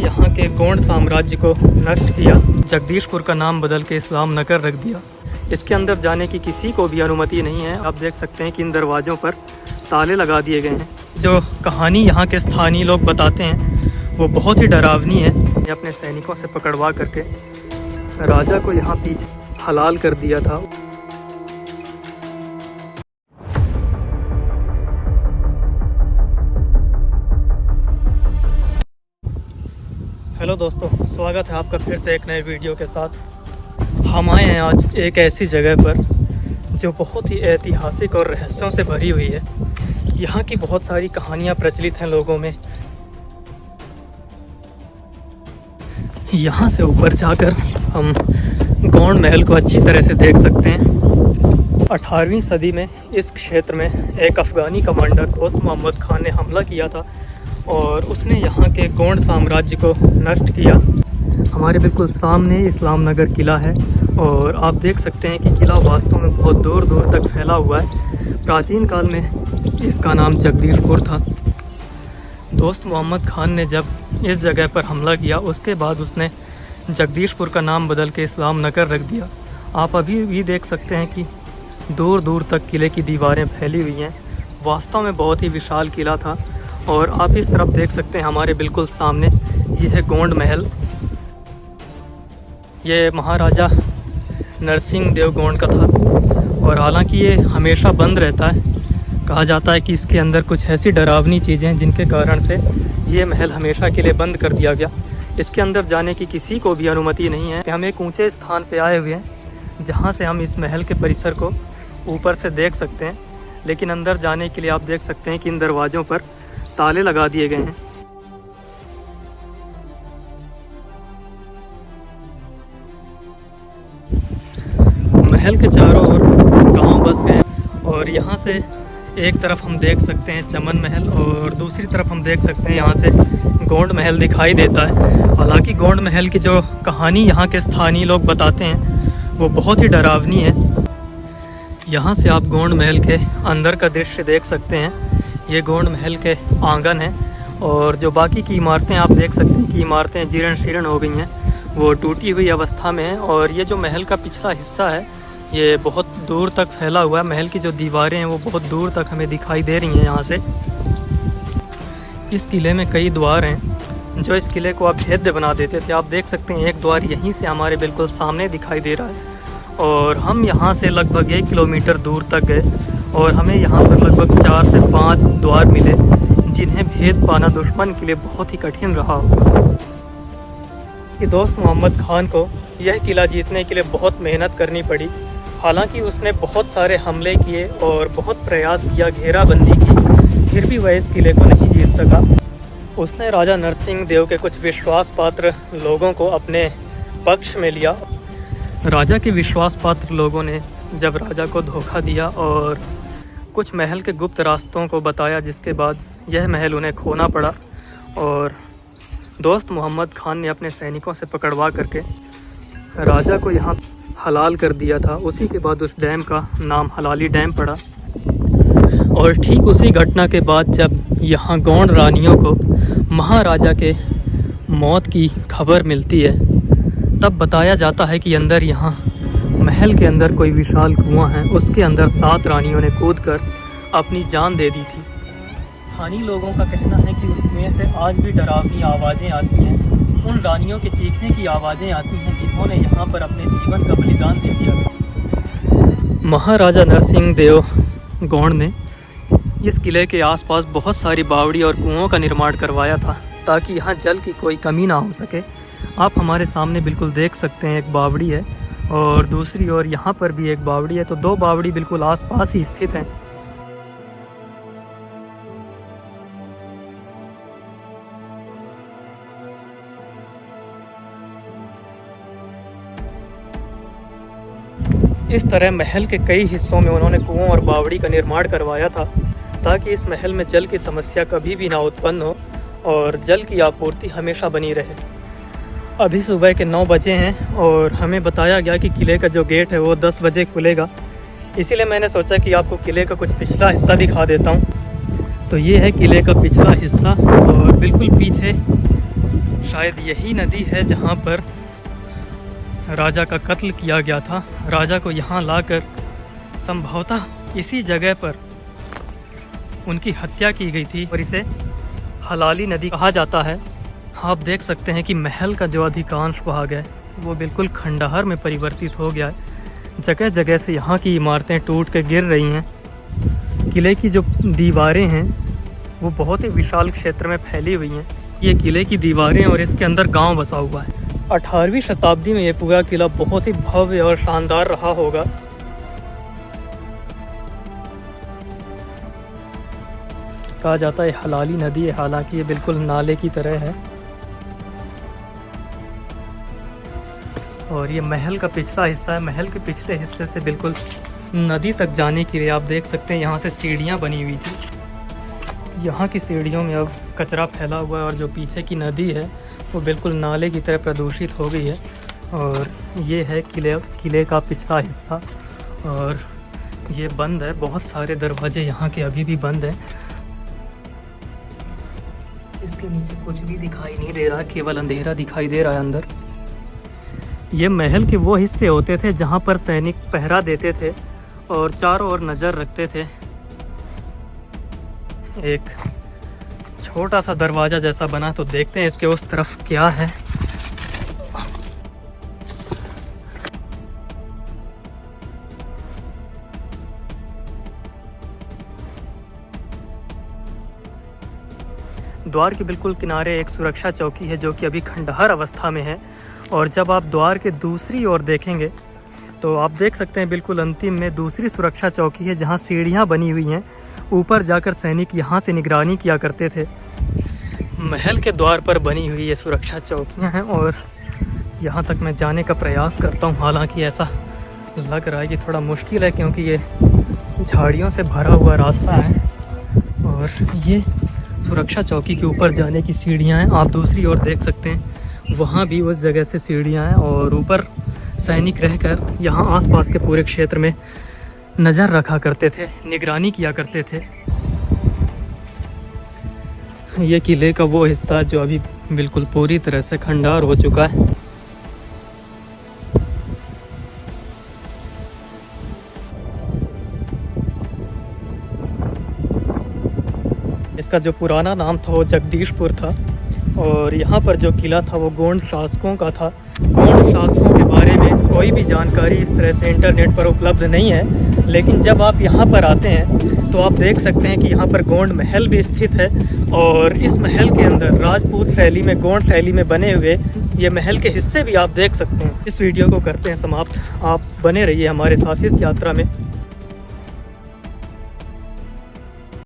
यहाँ के गोंड साम्राज्य को नष्ट किया। जगदीशपुर का नाम बदल के इस्लाम नगर रख दिया। इसके अंदर जाने की किसी को भी अनुमति नहीं है। आप देख सकते हैं कि इन दरवाज़ों पर ताले लगा दिए गए हैं। जो कहानी यहाँ के स्थानीय लोग बताते हैं वो बहुत ही डरावनी है। ये अपने सैनिकों से पकड़वा करके राजा को यहाँ पीछे हलाल कर दिया था। हेलो दोस्तों, स्वागत है आपका फिर से एक नए वीडियो के साथ। हम आए हैं आज एक ऐसी जगह पर जो बहुत ही ऐतिहासिक और रहस्यों से भरी हुई है। यहाँ की बहुत सारी कहानियाँ प्रचलित हैं लोगों में। यहाँ से ऊपर जाकर हम गोंड महल को अच्छी तरह से देख सकते हैं। 18वीं सदी में इस क्षेत्र में एक अफ़गानी कमांडर दोस्त मोहम्मद खान ने हमला किया था और उसने यहाँ के गोंड साम्राज्य को नष्ट किया। हमारे बिल्कुल सामने इस्लाम नगर किला है और आप देख सकते हैं कि किला वास्तव में बहुत दूर दूर तक फैला हुआ है। प्राचीन काल में इसका नाम जगदीशपुर था। दोस्त मोहम्मद खान ने जब इस जगह पर हमला किया उसके बाद उसने जगदीशपुर का नाम बदल के इस्लाम नगर रख दिया। आप अभी भी देख सकते हैं कि दूर दूर तक किले की दीवारें फैली हुई हैं। वास्तव में बहुत ही विशाल किला था। और आप इस तरफ देख सकते हैं हमारे बिल्कुल सामने ये है गोंड महल। ये महाराजा नरसिंह देव गोंड का था और हालांकि ये हमेशा बंद रहता है। कहा जाता है कि इसके अंदर कुछ ऐसी डरावनी चीज़ें हैं जिनके कारण से ये महल हमेशा के लिए बंद कर दिया गया। इसके अंदर जाने की किसी को भी अनुमति नहीं है। हम एक ऊंचे स्थान पे आए हुए हैं जहाँ से हम इस महल के परिसर को ऊपर से देख सकते हैं, लेकिन अंदर जाने के लिए आप देख सकते हैं कि इन दरवाज़ों पर ताले लगा दिए गए हैं। महल के चारों ओर गांव बस गए और यहाँ से एक तरफ हम देख सकते हैं चमन महल और दूसरी तरफ हम देख सकते हैं यहाँ से गोंड महल दिखाई देता है। हालांकि गोंड महल की जो कहानी यहाँ के स्थानीय लोग बताते हैं वो बहुत ही डरावनी है। यहाँ से आप गोंड महल के अंदर का दृश्य देख सकते हैं। ये गोंड महल के आंगन है और जो बाकी की इमारतें आप देख सकते हैं कि इमारतें जीर्ण शीर्ण हो गई हैं, वो टूटी हुई अवस्था में है। और ये जो महल का पिछला हिस्सा है ये बहुत दूर तक फैला हुआ है। महल की जो दीवारें हैं वो बहुत दूर तक हमें दिखाई दे रही हैं। यहाँ से इस किले में कई द्वार हैं जो इस किले को अभेद्य बना देते थे। आप देख सकते हैं एक द्वार यहीं से हमारे बिल्कुल सामने दिखाई दे रहा है और हम यहाँ से लगभग 1 किलोमीटर दूर तक गए और हमें यहाँ पर लगभग 4 से 5 द्वार मिले जिन्हें भेद पाना दुश्मन के लिए बहुत ही कठिन रहा होगा। कि दोस्त मोहम्मद खान को यह किला जीतने के लिए बहुत मेहनत करनी पड़ी। हालांकि उसने बहुत सारे हमले किए और बहुत प्रयास किया, घेराबंदी की, फिर भी वह इस किले को नहीं जीत सका। उसने राजा नरसिंह देव के कुछ विश्वास पात्र लोगों को अपने पक्ष में लिया। राजा के विश्वास पात्र लोगों ने जब राजा को धोखा दिया और कुछ महल के गुप्त रास्तों को बताया, जिसके बाद यह महल उन्हें खोना पड़ा और दोस्त मोहम्मद खान ने अपने सैनिकों से पकड़वा करके राजा को यहाँ हलाल कर दिया था। उसी के बाद उस डैम का नाम हलाली डैम पड़ा। और ठीक उसी घटना के बाद जब यहाँ गोंड रानियों को महाराजा के मौत की खबर मिलती है तब बताया जाता है कि अंदर यहाँ महल के अंदर कोई विशाल कुआं है। उसके अंदर 7 रानियों ने कूदकर अपनी जान दे दी थी। स्थानीय लोगों का कहना है कि उस कुएं से आज भी डरावनी आवाज़ें आती हैं। उन रानियों के चीखने की आवाज़ें आती हैं जिन्होंने यहाँ पर अपने जीवन का बलिदान दे दिया था। महाराजा नरसिंह देव गोंड ने इस किले के आसपास बहुत सारी बावड़ी और कुओं का निर्माण करवाया था ताकि यहाँ जल की कोई कमी ना हो सके। आप हमारे सामने बिल्कुल देख सकते हैं एक बावड़ी है और दूसरी ओर यहाँ पर भी एक बावड़ी है। तो 2 बावड़ी बिल्कुल आसपास ही स्थित हैं। इस तरह महल के कई हिस्सों में उन्होंने कुओं और बावड़ी का निर्माण करवाया था ताकि इस महल में जल की समस्या कभी भी ना उत्पन्न हो और जल की आपूर्ति हमेशा बनी रहे। अभी सुबह के 9 बजे हैं और हमें बताया गया कि किले का जो गेट है वो 10 बजे खुलेगा। इसीलिए मैंने सोचा कि आपको किले का कुछ पिछला हिस्सा दिखा देता हूँ। तो ये है किले का पिछला हिस्सा और बिल्कुल पीछे शायद यही नदी है जहाँ पर राजा का कत्ल किया गया था। राजा को यहाँ लाकर संभवतः इसी जगह पर उनकी हत्या की गई थी और इसे हलाली नदी कहा जाता है। आप देख सकते हैं कि महल का जो अधिकांश भाग है वो बिल्कुल खंडहर में परिवर्तित हो गया है। जगह जगह से यहाँ की इमारतें टूट कर गिर रही हैं। किले की जो दीवारें हैं वो बहुत ही विशाल क्षेत्र में फैली हुई हैं। ये किले की दीवारें और इसके अंदर गांव बसा हुआ है। 18वीं शताब्दी में ये पूरा किला बहुत ही भव्य और शानदार रहा होगा। कहा जाता है हलाली नदी है, हालांकि ये बिल्कुल नाले की तरह है। और ये महल का पिछला हिस्सा है। महल के पिछले हिस्से से बिल्कुल नदी तक जाने के लिए आप देख सकते हैं यहाँ से सीढ़ियाँ बनी हुई थी। यहाँ की सीढ़ियों में अब कचरा फैला हुआ है और जो पीछे की नदी है वो बिल्कुल नाले की तरह प्रदूषित हो गई है। और ये है किले का पिछला हिस्सा और ये बंद है। बहुत सारे दरवाजे यहाँ के अभी भी बंद हैं। इसके नीचे कुछ भी दिखाई नहीं दे रहा, केवल अंधेरा दिखाई दे रहा है अंदर। ये महल के वो हिस्से होते थे जहाँ पर सैनिक पहरा देते थे और चारों ओर नज़र रखते थे। एक छोटा सा दरवाज़ा जैसा बना, तो देखते हैं इसके उस तरफ क्या है। द्वार के बिल्कुल किनारे एक सुरक्षा चौकी है जो कि अभी खंडहर अवस्था में है। और जब आप द्वार के दूसरी ओर देखेंगे तो आप देख सकते हैं बिल्कुल अंतिम में दूसरी सुरक्षा चौकी है जहां सीढ़ियां बनी हुई हैं। ऊपर जाकर सैनिक यहां से निगरानी किया करते थे। महल के द्वार पर बनी हुई ये सुरक्षा चौकियां हैं और यहां तक मैं जाने का प्रयास करता हूं। हालांकि ऐसा लग रहा है कि थोड़ा मुश्किल है क्योंकि ये झाड़ियों से भरा हुआ रास्ता है। और ये सुरक्षा चौकी के ऊपर जाने की सीढ़ियाँ हैं। आप दूसरी ओर देख सकते हैं वहाँ भी उस जगह से सीढ़ियाँ हैं और ऊपर सैनिक रहकर यहाँ आसपास के पूरे क्षेत्र में नज़र रखा करते थे, निगरानी किया करते थे। ये किले का वो हिस्सा जो अभी बिल्कुल पूरी तरह से खंडहर हो चुका है। इसका जो पुराना नाम था वो जगदीशपुर था और यहाँ पर जो किला था वो गोंड शासकों का था। गोंड शासकों के बारे में कोई भी जानकारी इस तरह से इंटरनेट पर उपलब्ध नहीं है, लेकिन जब आप यहाँ पर आते हैं तो आप देख सकते हैं कि यहाँ पर गोंड महल भी स्थित है। और इस महल के अंदर राजपूत शैली में, गोंड शैली में बने हुए ये महल के हिस्से भी आप देख सकते हैं। इस वीडियो को करते हैं समाप्त। आप बने रहिए हमारे साथ इस यात्रा में।